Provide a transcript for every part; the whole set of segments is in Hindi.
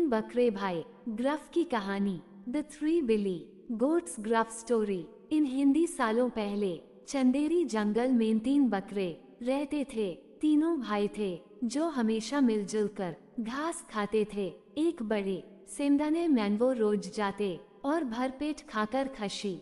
तीन बकरे भाई ग्रफ की कहानी, the three billy goats Gruff story. In Hindi सालों पहले चंदेरी जंगल में तीन बकरे रहते थे। तीनों भाई थे जो हमेशा मिलजुल कर घास खाते थे। एक बड़े सिंधने में वो रोज जाते और भरपेट खाकर खशी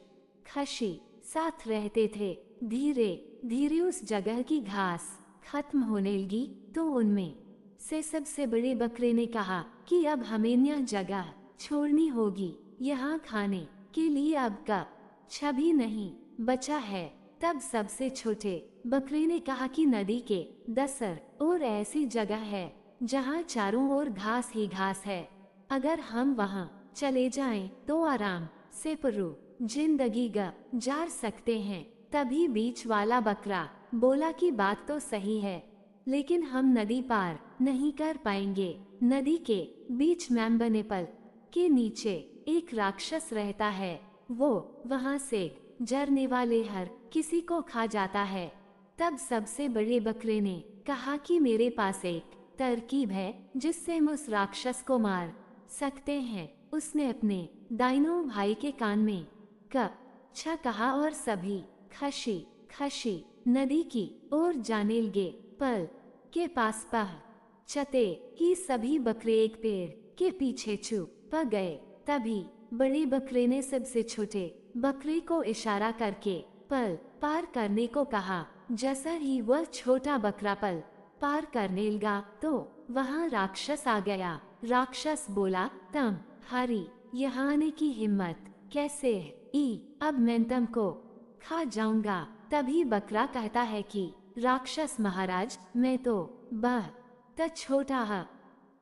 खशी साथ रहते थे। धीरे धीरे उस जगह की घास खत्म होने लगी तो उनमें से सबसे बड़े बकरे ने कहा कि अब हमें यह जगह छोड़नी होगी। यहाँ खाने के लिए अब का छवि नहीं बचा है। तब सबसे छोटे बकरे ने कहा कि नदी के दसर और ऐसी जगह है जहाँ चारों ओर घास ही घास है। अगर हम वहाँ चले जाएं तो आराम से पूरी जिंदगी गुजार सकते हैं। तभी बीच वाला बकरा बोला कि बात तो सही है, लेकिन हम नदी पार नहीं कर पाएंगे। नदी के बीच में बने पल के नीचे एक राक्षस रहता है। वो वहाँ से जरने वाले हर किसी को खा जाता है। तब सबसे बड़े बकरे ने कहा कि मेरे पास एक तरकीब है जिससे हम उस राक्षस को मार सकते हैं। उसने अपने दाइनों भाई के कान में छ कहा और सभी खशी खशी नदी की ओर जाने लगे। पल के पास चते ही सभी बकरे एक पेड़ के पीछे छुप गए। तभी बड़े बकरे ने सबसे छोटे बकरे को इशारा करके पल पार करने को कहा। जैसा ही वह छोटा बकरा पल पार करने लगा तो वहाँ राक्षस आ गया। राक्षस बोला, तुम हारी यहाँ आने की हिम्मत कैसे है? अब मैं तुमको खा जाऊंगा। तभी बकरा कहता है कि राक्षस महाराज, मैं तो छोटा है,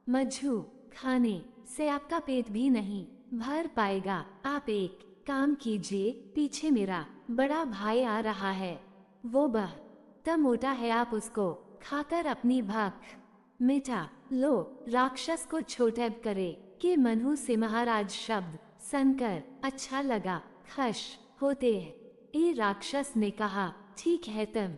मज्जू खाने से आपका पेट भी नहीं भर पाएगा। आप एक काम कीजिए, पीछे मेरा बड़ा भाई आ रहा है, वो मोटा है, आप उसको खाकर अपनी भूख मिटा लो। राक्षस को छोटे करे के मनहू से महाराज शब्द सुनकर अच्छा लगा। खुश होते हैं। ये राक्षस ने कहा, ठीक है, तुम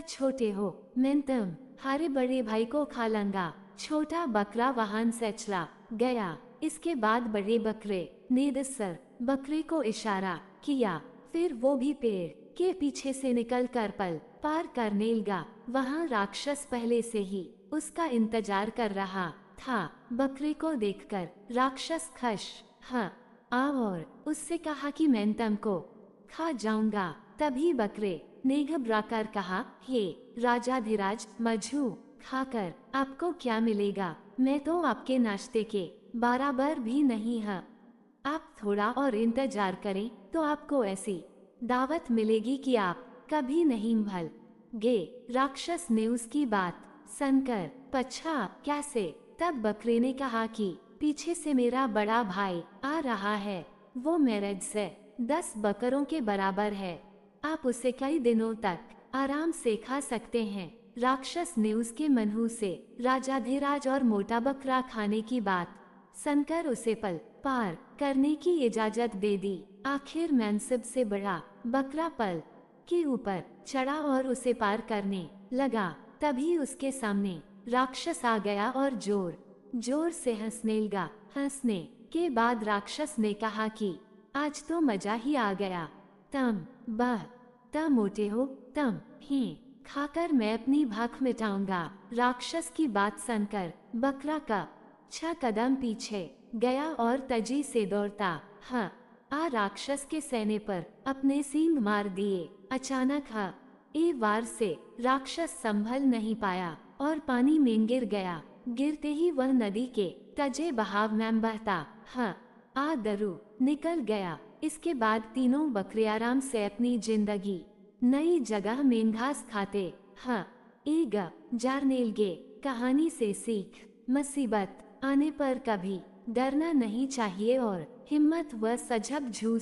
छोटे हो, मैं तुम्हारे बड़े भाई को खा लूंगा। छोटा बकरा वहां से चला गया। इसके बाद बड़े बकरे ने दूसरे बकरे को इशारा किया। फिर वो भी पेड़ के पीछे से निकल कर पल पार करने लगा। वहाँ राक्षस पहले से ही उसका इंतजार कर रहा था। बकरे को देखकर राक्षस खुश और उससे कहा कि मैं तुमको खा जाऊंगा। तभी बकरे ने घबरा कर कहा, हे राजाधिराज, मज्जू खाकर आपको क्या मिलेगा? मैं तो आपके नाश्ते के बराबर भी नहीं है। आप थोड़ा और इंतजार करें तो आपको ऐसी दावत मिलेगी कि आप कभी नहीं भूल गे। राक्षस ने उसकी बात सुनकर पछा कैसे? तब बकरे ने कहा कि पीछे से मेरा बड़ा भाई आ रहा है, वो मेरे से 10 बकरों के बराबर है, आप उसे कई दिनों तक आराम से खा सकते हैं। राक्षस ने उसके मनहू से राजाधिराज और मोटा बकरा खाने की बात सुनकर उसे पल पार करने की इजाजत दे दी। आखिर में सबसे बड़ा बकरा पल के ऊपर चढ़ा और उसे पार करने लगा। तभी उसके सामने राक्षस आ गया और जोर जोर से हंसने लगा। हंसने के बाद राक्षस ने कहा कि आज तो मजा ही आ गया, तुम मोटे हो, तुम ही खाकर मैं अपनी भूख मिटाऊंगा। राक्षस की बात सुनकर बकरा का 6 कदम पीछे गया और तेजी से दौड़ता राक्षस के सीने पर अपने सींग मार दिए। अचानक एक वार से राक्षस संभल नहीं पाया और पानी में गिर गया। गिरते ही वह नदी के तजे बहाव में बहता दरू निकल गया। इसके बाद तीनों बकरे आराम से अपनी जिंदगी नई जगह में घास खाते जारने लगे। कहानी से सीख, मुसीबत आने पर कभी डरना नहीं चाहिए और हिम्मत व सजग झूठ